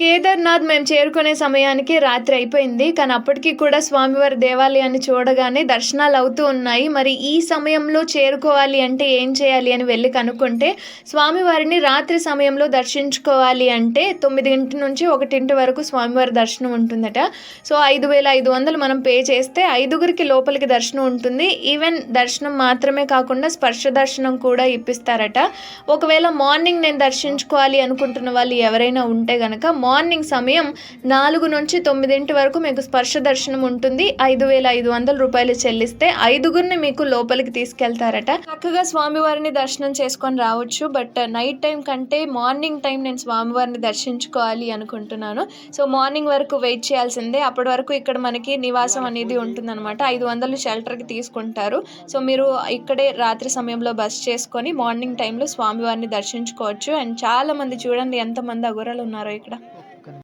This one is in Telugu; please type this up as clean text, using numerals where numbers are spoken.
కేదార్‌నాథ్ మేము చేరుకునే సమయానికి రాత్రి అయిపోయింది. కానీ అప్పటికి కూడా స్వామివారి దేవాలయాన్ని చూడగానే దర్శనాలవుతూ ఉన్నాయి. మరి ఈ సమయంలో చేరుకోవాలి అంటే ఏం చేయాలి అని వెళ్లి కనుక్కుంటే, స్వామివారిని రాత్రి సమయంలో దర్శించుకోవాలి అంటే 9 నుంచి 1 వరకు స్వామివారి దర్శనం ఉంటుందట. సో, 5,500 మనం పే చేస్తే ఐదుగురికి లోపలికి దర్శనం ఉంటుంది. ఈవెన్ దర్శనం మాత్రమే కాకుండా స్పర్శ దర్శనం కూడా ఇప్పిస్తారట. ఒకవేళ మార్నింగ్ నేను దర్శించుకోవాలి అనుకుంటున్న వాళ్ళు ఎవరైనా ఉంటే గనక మార్నింగ్ సమయం 4 నుంచి 9 వరకు మీకు స్పర్శ దర్శనం ఉంటుంది. 5,500 రూపాయలు చెల్లిస్తే ఐదుగురిని మీకు లోపలికి తీసుకెళ్తారట. చక్కగా స్వామివారిని దర్శనం చేసుకొని రావచ్చు. బట్ నైట్ టైం కంటే మార్నింగ్ టైం నేను స్వామివారిని దర్శించుకోవాలి అనుకుంటున్నాను. సో మార్నింగ్ వరకు వెయిట్ చేయాల్సిందే. అప్పటి వరకు ఇక్కడ మనకి నివాసం అనేది ఉంటుందన్నమాట. 500 షెల్టర్కి తీసుకుంటారు. సో మీరు ఇక్కడే రాత్రి సమయంలో బస్ చేసుకొని మార్నింగ్ టైంలో స్వామివారిని దర్శించుకోవచ్చు. అండ్ చాలా మంది చూడండి ఎంతమంది అఘోరాలు ఉన్నారో ఇక్కడ.